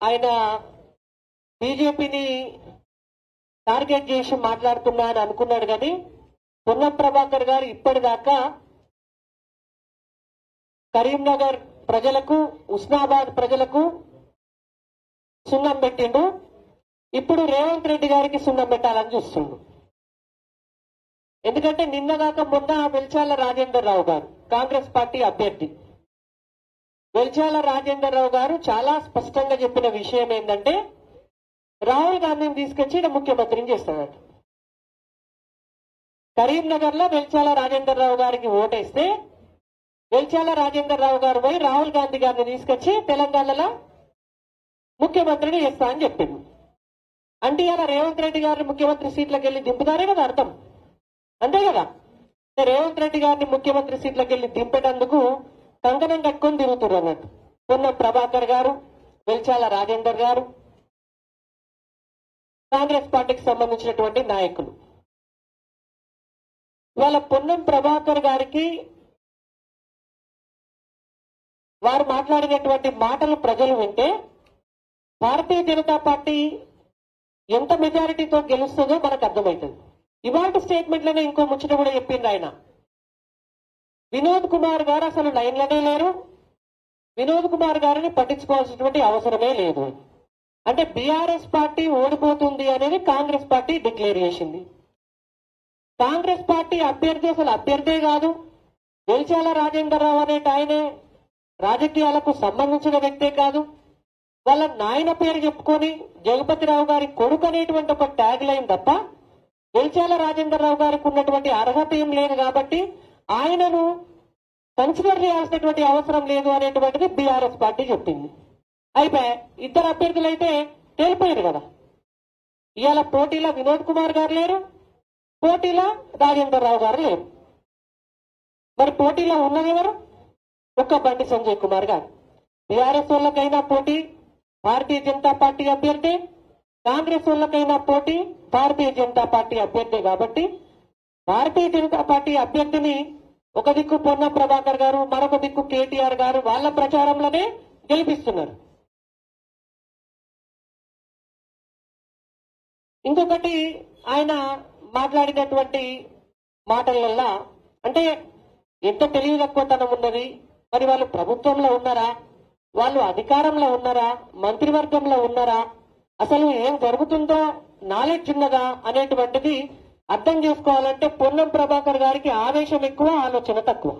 ఆయన బీజేపీని టార్గెట్ చేసి మాట్లాడుతున్నా అని అనుకున్నాడు. కానీ పొన్నం ప్రభాకర్ గారు ఇప్పటిదాకా కరీంనగర్ ప్రజలకు, ఉస్నాబాద్ ప్రజలకు సున్నం పెట్టిండు. ఇప్పుడు రేవంత్ రెడ్డి గారికి సున్నం పెట్టాలని చూస్తుండు. ఎందుకంటే నిన్నగాక మొన్న వెల్చాల రాజేందర్ రావు గారు, కాంగ్రెస్ పార్టీ అభ్యర్థి వెల్చాల రాజేందర్ రావు గారు చాలా స్పష్టంగా చెప్పిన విషయం ఏంటంటే రాహుల్ గాంధీని తీసుకొచ్చి ముఖ్యమంత్రిని చేస్తాడట. కరీంనగర్ లో వెల్చాల రాజేందర్ రావు గారికి ఓటేస్తే వెల్చాల రాజేందర్ రావు గారు పోయి రాహుల్ గాంధీ గారిని తీసుకొచ్చి తెలంగాణలో ముఖ్యమంత్రిని చేస్తా అని చెప్పింది. అంటే ఇలా రేవంత్ రెడ్డి గారిని ముఖ్యమంత్రి సీట్లకు వెళ్ళి దింపుతారే కదా అర్థం, అంతే కదా. రేవంత్ రెడ్డి గారిని ముఖ్యమంత్రి సీట్లకు వెళ్ళి దింపేటందుకు కంకణం కట్టుకొని తిరుగుతున్నారు అన్నట్టు పొన్నం ప్రభాకర్ గారు, వెల్చాల రాజేందర్ గారు, కాంగ్రెస్ పార్టీకి సంబంధించినటువంటి నాయకులు. ఇవాళ పొన్నం ప్రభాకర్ గారికి వారు మాట్లాడినటువంటి మాటలు ప్రజలు వింటే భారతీయ జనతా పార్టీ ఎంత మెజారిటీతో గెలుస్తుందో మనకు అర్థమవుతుంది. ఇవాళ స్టేట్మెంట్లోనే ఇంకో ముచ్చట కూడా చెప్పింది ఆయన. వినోద్ కుమార్ గారు అసలు లైన్లోనే లేరు, వినోద్ కుమార్ గారిని పట్టించుకోవాల్సినటువంటి అవసరమే లేదు. అంటే బీఆర్ఎస్ పార్టీ ఓడిపోతుంది అనేది కాంగ్రెస్ పార్టీ డిక్లేర్ చేసింది. కాంగ్రెస్ పార్టీ అభ్యర్థి అసలు అభ్యర్థే కాదు. వెల్చాల రాజేందర్ రావు అనేట ఆయనే రాజకీయాలకు సంబంధించిన వ్యక్తే కాదు. వాళ్ళ నాయన పేరు చెప్పుకొని జగపతిరావు గారి కొడుకు అనేటువంటి ఒక ట్యాగ్ లైన్ తప్ప వెల్చాల రాజేందర్ రావు గారికి ఉన్నటువంటి అర్హత ఏం లేదు. కాబట్టి ఆయనను కన్సిడర్ చేయాల్సినటువంటి అవసరం లేదు అనేటువంటిది బీఆర్ఎస్ పార్టీ చెప్పింది. అయిపోయి ఇద్దరు అభ్యర్థులు అయితే తేలిపోయారు కదా. ఇవాళ పోటీలో వినోద్ కుమార్ గారు లేరు, పోటీలో రాజేందర్ రావు గారు లేరు. మరి పోటీలో ఉన్నది ఎవరు? ఒక్క బండి సంజయ్ కుమార్ గారు. బీఆర్ఎస్ వాళ్ళకైనా పోటీ భారతీయ జనతా పార్టీ అభ్యర్థి, కాంగ్రెస్ వాళ్ళకైనా పోటీ భారతీయ జనతా పార్టీ అభ్యర్థి. కాబట్టి భారతీయ జనతా పార్టీ అభ్యర్థిని ఒక దిక్కు పొన్నం ప్రభాకర్ గారు, మరొక దిక్కు కేటీఆర్ గారు వాళ్ళ ప్రచారంలోనే గెలిపిస్తున్నారు. ఇంకొకటి ఆయన మాట్లాడినటువంటి మాటలల్లా అంటే ఎంత తెలివి తక్కువతనం ఉన్నది. మరి వాళ్ళు ప్రభుత్వంలో ఉన్నారా, వాళ్ళు అధికారంలో ఉన్నారా, మంత్రివర్గంలో ఉన్నారా, అసలు ఏం జరుగుతుందో నాలెడ్జ్ ఉన్నదా అనేటువంటిది అర్థం చేసుకోవాలంటే పొన్నం ప్రభాకర్ గారికి ఆవేశం ఎక్కువ, ఆలోచన తక్కువ,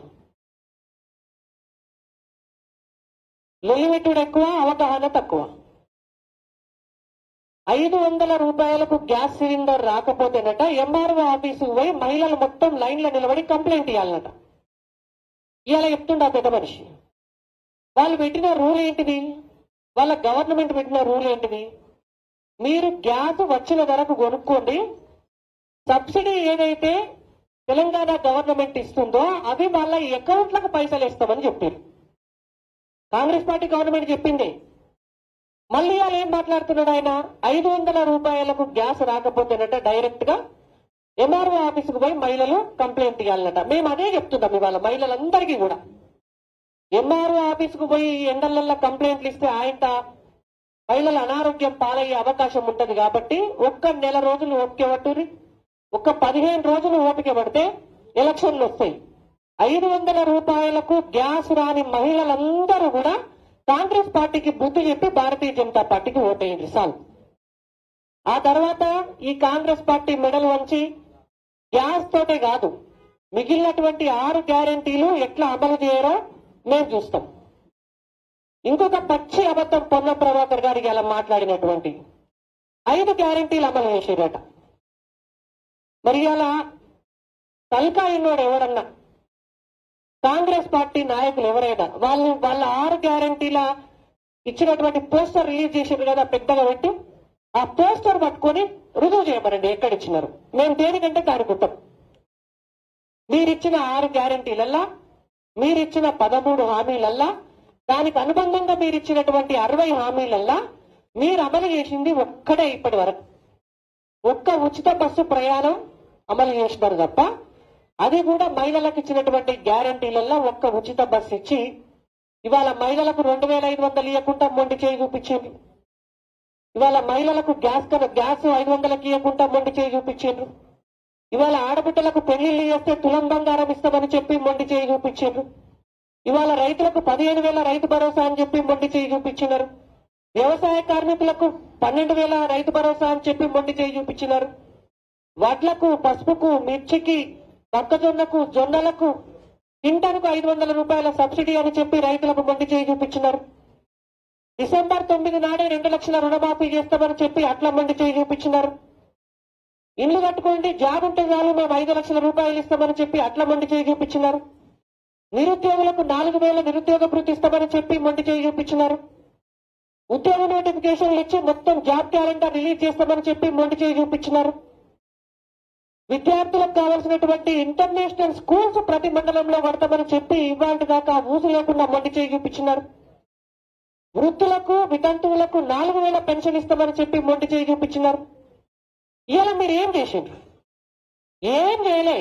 లొలిమెట్టుడు ఎక్కువ, అవగాహన తక్కువ. 500 రూపాయలకు గ్యాస్ సిలిండర్ రాకపోతేనట ఎంఆర్ఓ ఆఫీసుకు పోయి మహిళలు మొత్తం లైన్లో నిలబడి కంప్లైంట్ ఇవ్వాలన్నట. ఇలా చెప్తుండ పెద్ద మనిషి. వాళ్ళు పెట్టిన రూల్ ఏంటిది? వాళ్ళ గవర్నమెంట్ పెట్టిన రూల్ ఏంటిది? మీరు గ్యాస్ వచ్చిన ధరకు కొనుక్కోండి, సబ్సిడీ ఏదైతే తెలంగాణ గవర్నమెంట్ ఇస్తుందో అది వాళ్ళ అకౌంట్లకు పైసలు ఇస్తామని చెప్పారు. కాంగ్రెస్ పార్టీ గవర్నమెంట్ చెప్పింది. మళ్ళీ వాళ్ళు ఏం మాట్లాడుతున్నాడు ఆయన? 500 రూపాయలకు గ్యాస్ రాకపోతేనట డైరెక్ట్ గా ఎంఆర్ఓ ఆఫీసుకు పోయి మహిళలు కంప్లైంట్ ఇవ్వాలన్నట. మేము అదే చెప్తున్నాం ఇవాళ మహిళలందరికీ కూడా. ఎంఆర్ఓ ఆఫీసుకు పోయి ఎండలల్లో కంప్లైంట్లు ఇస్తే ఆయన మహిళల అనారోగ్యం పాలయ్యే అవకాశం ఉంటది. కాబట్టి ఒక్క నెల రోజులు ఓపిక పట్టుని, ఒక్క 15 రోజులు ఓపిక పడితే ఎలక్షన్లు వస్తాయి. 500 రూపాయలకు గ్యాస్ రాని మహిళలందరూ కూడా కాంగ్రెస్ పార్టీకి బుద్ధి చెప్పి భారతీయ జనతా పార్టీకి ఓటేయండి చాలు. ఆ తర్వాత ఈ కాంగ్రెస్ పార్టీ మెడలు వంచి గ్యాస్ తోటే కాదు మిగిలినటువంటి 6 గ్యారెంటీలు ఎట్లా అమలు చేయరో మేము చూస్తాం. ఇంకొక పచ్చి అబద్ధం పొన్నం ప్రభాకర్ గారికి అలా మాట్లాడినటువంటి 5 గ్యారెంటీలు అమలు చేసేరట. మరి అలా తలకాయన్నోడు ఎవరన్నా కాంగ్రెస్ పార్టీ నాయకులు ఎవరైనా వాళ్ళ 6 గ్యారెంటీల ఇచ్చినటువంటి పోస్టర్ రిలీజ్ చేసారు కదా పెద్దగా పెట్టి, ఆ పోస్టర్ పట్టుకొని రుజువు చేయమనండి ఎక్కడిచ్చినారు. మేము దేనికంటే దానికి ఉంటాం. మీరిచ్చిన 6 గ్యారెంటీలల్లా, మీరిచ్చిన 13 హామీలల్లా, దానికి అనుబంధంగా మీరిచ్చినటువంటి 60 హామీలల్లా మీరు అమలు చేసింది ఒక్కడే ఇప్పటి వరకు. ఒక్క ఉచిత బస్సు ప్రయాణం అమలు చేసినారు తప్ప, అది కూడా మహిళలకు ఇచ్చినటువంటి గ్యారెంటీలలో ఒక్క ఉచిత బస్సు ఇచ్చి ఇవాళ మహిళలకు 2500 ఇవ్వకుండా మొండి చేయి చూపించింది. ఇవాళ మహిళలకు గ్యాస్ 500కి ఇవ్వకుండా మొండి చేయి చూపించారు. ఇవాళ ఆడబిడ్డలకు పెళ్లిళ్లు చేస్తే తులం బంగారం ఇస్తామని చెప్పి మొండి చేయి చూపించారు. ఇవాళ రైతులకు 15,000 రైతు భరోసా అని చెప్పి మొండి చేయి చూపించినారు. వ్యవసాయ కార్మికులకు 12,000 రైతు భరోసా అని చెప్పి మొండి చేయి చూపించినారు. వడ్లకు, పసుపుకు, మిర్చికి, మొక్కజొన్నకు, జొన్నలకు క్వింటాలకు 500 రూపాయల సబ్సిడీ అని చెప్పి రైతులకు మొండి చేయి చూపించినారు. డిసెంబర్ 9 నాడే 2 లక్షల రుణమాఫీ చేస్తామని చెప్పి అట్లా మొండి చేయి చూపించినారు. ఇల్లు కట్టుకోండి, జాబ్ ఉంటే చాలు మేము 5 లక్షల రూపాయలు ఇస్తామని చెప్పి అట్లా మొండి చేయి చూపించినారు. నిరుద్యోగులకు 4,000 నిరుద్యోగ భృతి ఇస్తామని చెప్పి మొండి చేయి చూపించినారు. ఉద్యోగ నోటిఫికేషన్లు ఇచ్చి మొత్తం జాబ్ క్యాలెండర్ రిలీజ్ చేస్తామని చెప్పి మొండి చేయి చూపించినారు. విద్యార్థులకు కావాల్సినటువంటి ఇంటర్నేషనల్ స్కూల్స్ ప్రతి మండలంలో కడతామని చెప్పి ఇవాళ దాకా ఊసు లేకుండా మొండి చేయి చూపించినారు. వృద్ధులకు, వితంతువులకు 4,000 పెన్షన్ ఇస్తామని చెప్పి మొండి చేయి చూపించినారు. ఇవాళ మీరు ఏం చేసిండ్రు? ఏం చేయలే.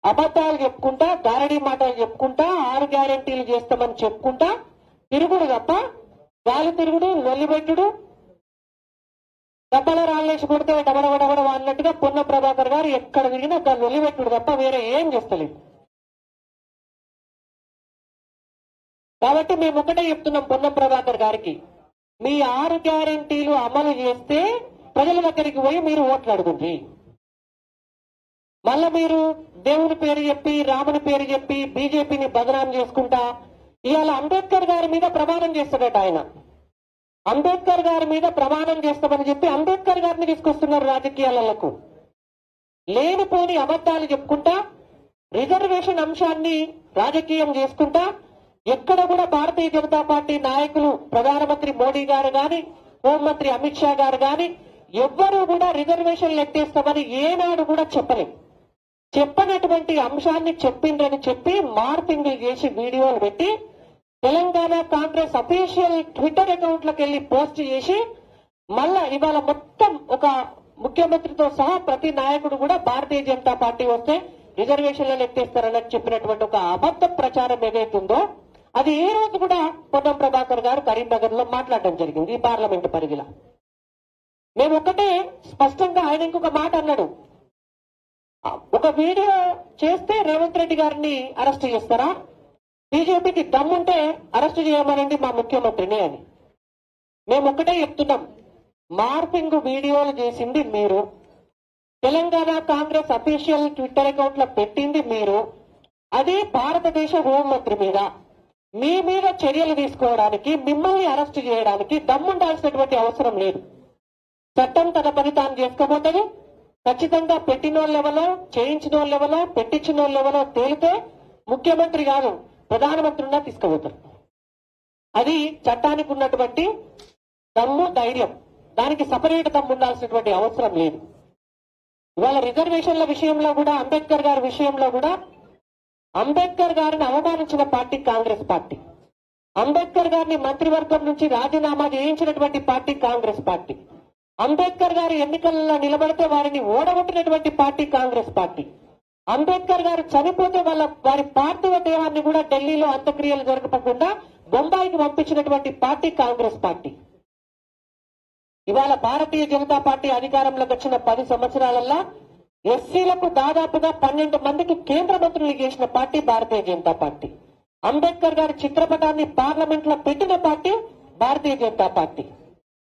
అబద్ధాలు చెప్పుకుంటా, గారడీ మాటలు చెప్పుకుంటా, 6 గ్యారెంటీలు చేస్తామని చెప్పుకుంటా తిరుగుడు తప్ప, గాలి తిరుగుడు, లొల్లిబెట్టుడు, డబ్బల రాళ్ళేసి కొడితే డబడబడబడ అన్నట్టుగా పొన్న ప్రభాకర్ గారు ఎక్కడ తిరిగినా దాన్ని లొల్లిబెట్టుడు తప్ప వేరే ఏం చేస్తలేదు. కాబట్టి మేము ఒకటే చెప్తున్నాం పొన్నం ప్రభాకర్ గారికి, మీ 6 గ్యారెంటీలు అమలు చేస్తే ప్రజల దగ్గరికి పోయి మీరు ఓట్లు అడుగుంది. మళ్ళా మీరు దేవుని పేరు చెప్పి, రాముని పేరు చెప్పి బీజేపీని బదనాం చేసుకుంటా ఇవాళ అంబేద్కర్ గారి మీద ప్రమాణం చేస్తాడట ఆయన. అంబేద్కర్ గారి మీద ప్రమాణం చేస్తామని చెప్పి అంబేద్కర్ గారిని తీసుకొస్తున్నారు రాజకీయాలకు. లేనిపోని అబద్ధాలు చెప్పుకుంటా, రిజర్వేషన్ అంశాన్ని రాజకీయం చేసుకుంటా, ఎక్కడ కూడా భారతీయ జనతా పార్టీ నాయకులు, ప్రధానమంత్రి మోడీ గారు గాని, హోంమంత్రి అమిత్ షా గారు గాని ఎవ్వరూ కూడా రిజర్వేషన్లు ఎత్తేస్తామని ఏనాడు కూడా చెప్పలేదు. చెప్పనటువంటి అంశాన్ని చెప్పిండ్రని చెప్పి మార్పింగ్లు చేసి వీడియోలు పెట్టి తెలంగాణ కాంగ్రెస్ అఫీషియల్ ట్విట్టర్ అకౌంట్లకు వెళ్లి పోస్ట్ చేసి మళ్ళా ఇవాళ మొత్తం ఒక ముఖ్యమంత్రితో సహా ప్రతి నాయకుడు కూడా భారతీయ జనతా పార్టీ వస్తే రిజర్వేషన్లను ఎత్తేస్తారని చెప్పినటువంటి ఒక అబద్ధ ప్రచారం ఏదైతుందో అది ఈ రోజు కూడా పొన్నం ప్రభాకర్ గారు కరీంనగర్ లో మాట్లాడడం జరిగింది ఈ పార్లమెంటు పరిధిలో. మేము ఒకటే స్పష్టంగా ఆయన ఇంకొక మాట అన్నాడు, ఒక వీడియో చేస్తే రేవంత్ రెడ్డి గారిని అరెస్ట్ చేస్తారా, బీజేపీకి దమ్ముంటే అరెస్ట్ చేయమనండి మా ముఖ్యమంత్రిని అని. మేము ఒకటే చెప్తున్నాం, మార్పింగ్ వీడియోలు చేసింది మీరు, Telangana Congress official Twitter account లో పెట్టింది మీరు, అది భారతదేశ హోంమంత్రి మీద. మీ మీద చర్యలు తీసుకోవడానికి, మిమ్మల్ని అరెస్ట్ చేయడానికి దమ్ముండాల్సినటువంటి అవసరం లేదు. చట్టం తన పని తాను చేసుకోబోతుంది. ఖచ్చితంగా పెట్టిన లెవెలో, చేయించిన లెవెలో, పెట్టించిన లెవెలో తేలితే ముఖ్యమంత్రి గారు ప్రధానమంత్రిగా తీసుకుపోతారు. అది చట్టానికి ఉన్నటువంటి దమ్ము, ధైర్యం. దానికి సపరేట్ దమ్ము ఉండాల్సినటువంటి అవసరం లేదు. ఇవాళ రిజర్వేషన్ల విషయంలో కూడా, అంబేద్కర్ గారి విషయంలో కూడా, అంబేద్కర్ గారిని అవమానించిన పార్టీ కాంగ్రెస్ పార్టీ. అంబేద్కర్ గారిని మంత్రివర్గం నుంచి రాజీనామా చేయించినటువంటి పార్టీ కాంగ్రెస్ పార్టీ. అంబేద్కర్ గారు ఎన్నికల్లో నిలబడితే వారిని ఓడగొట్టినటువంటి పార్టీ కాంగ్రెస్ పార్టీ. అంబేద్కర్ గారు చనిపోతే వారి పార్థివ దేహాన్ని కూడా ఢిల్లీలో అంత్యక్రియలు జరగకుండా బొంబాయికి పంపించినటువంటి పార్టీ కాంగ్రెస్ పార్టీ. ఇవాళ భారతీయ జనతా పార్టీ అధికారంలోకి వచ్చిన 10 సంవత్సరాలలో ఎస్సీలకు దాదాపుగా 12 మందికి కేంద్ర మంత్రులు చేసిన పార్టీ భారతీయ జనతా పార్టీ. అంబేద్కర్ గారి చిత్రపటాన్ని పార్లమెంట్ లో పెట్టిన పార్టీ భారతీయ జనతా పార్టీ.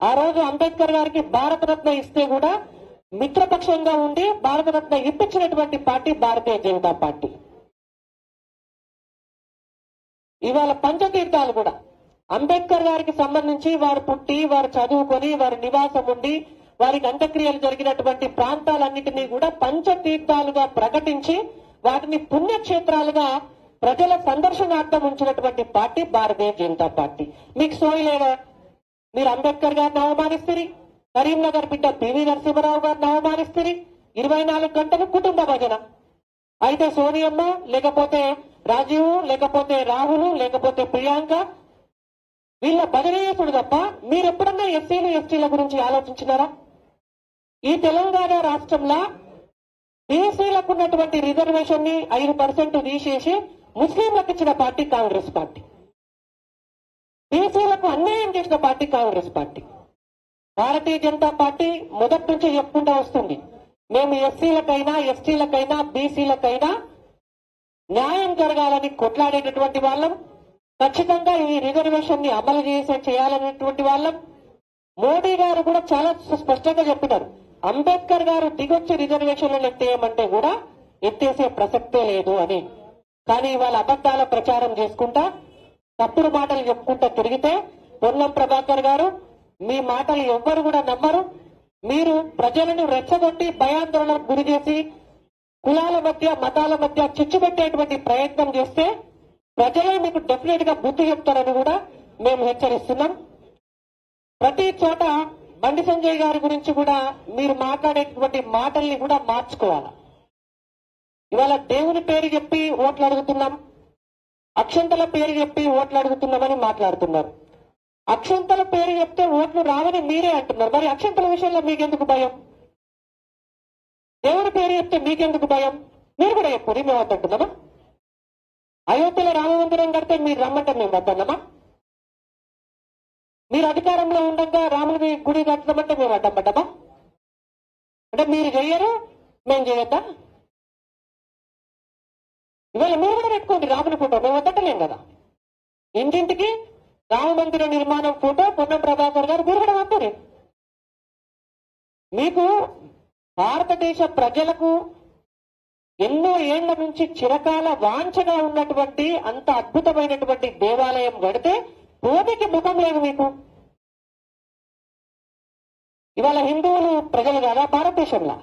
ఆ రోజు అంబేద్కర్ గారికి భారతరత్న ఇస్తే కూడా మిత్రపక్షంగా ఉండి భారతరత్న ఇప్పించినటువంటి పార్టీ భారతీయ జనతా పార్టీ. ఇవాళ పంచతీర్థాలు కూడా అంబేద్కర్ గారికి సంబంధించి వారు పుట్టి, వారు చదువుకొని, వారి నివాసం ఉండి, వారికి అంత్యక్రియలు జరిగినటువంటి ప్రాంతాలన్నింటినీ కూడా పంచతీర్థాలుగా ప్రకటించి వాటిని పుణ్యక్షేత్రాలుగా ప్రజల సందర్శనార్థం ఉంచినటువంటి పార్టీ భారతీయ జనతా పార్టీ. మీకు సోయలేదా? మీరు అంబేద్కర్ గారిని అవమానిస్తుంది, కరీంనగర్ బిడ్డ పివి నరసింహరావు గారిని అవమానిస్తుంది. 24 గంటలు కుటుంబ భజన. అయితే సోనియమ్మ, లేకపోతే రాజీవ్, లేకపోతే రాహుల్, లేకపోతే ప్రియాంక వీళ్ళ భజన చేసుడు తప్ప మీరు ఎప్పుడన్నా ఎస్సీలు, ఎస్టీల గురించి ఆలోచించినారా? ఈ తెలంగాణ రాష్ట్రంలో బీసీలకు ఉన్నటువంటి రిజర్వేషన్ ని 5% తీసేసి ముస్లింలకు ఇచ్చిన పార్టీ కాంగ్రెస్ పార్టీ. బీసీలకు అన్యాయం చేసిన party Congress party. Bharatiya Janata party మొదటి నుంచి చెప్పుకుంటూ వస్తుంది, మేము ఎస్సీలకైనా ఎస్టీలకైనా బీసీలకైనా న్యాయం జరగాలని కొట్లాడేటటువంటి వాళ్ళం. ఖచ్చితంగా ఈ రిజర్వేషన్ ని అమలు చేయాలనేటువంటి వాళ్ళం. మోడీ గారు కూడా చాలా స్పష్టంగా చెప్పినారు, అంబేద్కర్ గారు దిగొచ్చి రిజర్వేషన్లను ఎత్తేయమంటే కూడా ఎత్తేసే ప్రసక్తే లేదు అని. కానీ వాళ్ళ అబద్దాల ప్రచారం చేసుకుంటా తప్పుడు మాటలు చెప్పుకుంటా తిరిగితే పొన్నం ప్రభాకర్ గారు మీ మాటలు ఎవ్వరు కూడా నమ్మరు. మీరు ప్రజలను రెచ్చగొట్టి భయాందోళనకు గురి చేసి కులాల మధ్య మతాల మధ్య చిచ్చు పెట్టేటువంటి ప్రయత్నం చేస్తే ప్రజలే మీకు డెఫినెట్ గా బుద్ధి చెప్తారని కూడా మేము హెచ్చరిస్తున్నాం. ప్రతి చోట బండి సంజయ్ గారి గురించి కూడా మీరు మాట్లాడేటువంటి మాటల్ని కూడా మార్చుకోవాలి. ఇవాళ దేవుని పేరు చెప్పి ఓట్లు అడుగుతున్నాం, అక్షంతల పేరు చెప్పి ఓట్లు అడుగుతున్నామని మాట్లాడుతున్నారు. అక్షంతల పేరు చెప్తే ఓట్లు రావని మీరే అంటున్నారు. మరి అక్షంతల విషయంలో మీకెందుకు భయం? దేవుని పేరు చెప్తే మీకెందుకు భయం? మీరు కూడా చెప్పండి, మేము వద్దంటున్నామా? అయోధ్యలో రామ మందిరం కడితే మీరు రమ్మంటే మేము వద్దన్నామా? మీరు అధికారంలో ఉండగా రాముని గుడి కట్టమంటే మేము అడ్డం పడ్డామా? అంటే మీరు చెయ్యరు, మేము చేయొద్దా? ఇవాళ మీరు కూడా పెట్టుకోండి రాముని ఫోటో, మేము వద్దటలేం కదా. ఇంటింటికి రామ మందిర నిర్మాణం ఫోటో పొన్నం ప్రభాకర్ గారు మీరు కూడా వద్దని. మీకు భారతదేశ ప్రజలకు ఎన్నో ఏళ్ల నుంచి చిరకాల వాంఛగా ఉన్నటువంటి అంత అద్భుతమైనటువంటి దేవాలయం కడితే భూమికి ముఖం లేదు మీకు. ఇవాళ హిందువులు ప్రజలు కాదా భారతదేశంలో?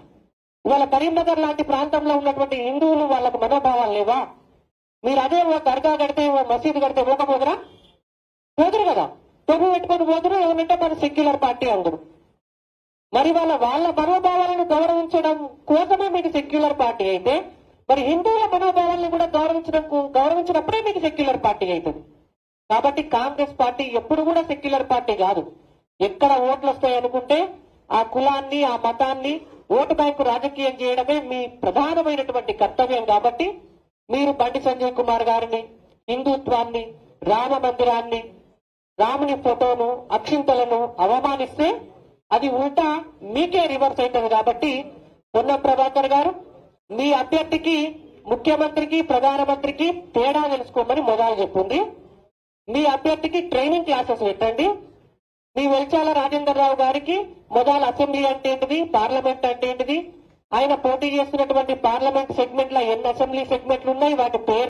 ఇవాళ కరీంనగర్ లాంటి ప్రాంతంలో ఉన్నటువంటి హిందువులు వాళ్ళకు మనోభావాలు లేవా? మీరు అదే ఓ దర్గా కడితే ఓ మసీదు కడితే పోకపోదురా? పోదురు కదా, తొమ్మిది పెట్టుకొని పోదురు. ఏమంటే మన సెక్యులర్ పార్టీ అందరు. మరి వాళ్ళ మనోభావాలను గౌరవించడం కోసమే మీకు సెక్యులర్ పార్టీ అయితే, మరి హిందువుల మనోభావాలను కూడా గౌరవించినప్పుడే మీకు సెక్యులర్ పార్టీ అవుతుంది. కాబట్టి కాంగ్రెస్ పార్టీ ఎప్పుడు కూడా సెక్యులర్ పార్టీ కాదు. ఎక్కడ ఓట్లు వస్తాయనుకుంటే ఆ కులాన్ని ఆ మతాన్ని ఓటు బ్యాంకు రాజకీయం చేయడమే మీ ప్రధానమైనటువంటి కర్తవ్యం. కాబట్టి మీరు బండి సంజయ్ కుమార్ గారిని, హిందుత్వాన్ని, రామ మందిరాన్ని, రాముని ఫోటోను, అక్షింతలను అవమానిస్తే అది ఉల్టా మీకే రివర్స్ అవుతుంది. కాబట్టి పొన్నం ప్రభాకర్ గారు మీ అభ్యర్థికి, ముఖ్యమంత్రికి, ప్రధానమంత్రికి తేడా తెలుసుకోమని మొదలు చెప్పింది. మీ అభ్యర్థికి ట్రైనింగ్ క్లాసెస్ పెట్టండి. మీ వెల్చాల రాజేందర్ రావు గారికి మొదలు అసెంబ్లీ అంటే ఏంటిది, పార్లమెంట్ అంటే ఏంటిది, ఆయన పోటీ చేస్తున్నటువంటి పార్లమెంట్ సెగ్మెంట్ లో ఎన్ని అసెంబ్లీ సెగ్మెంట్లు ఉన్నాయి, వాటి పేరు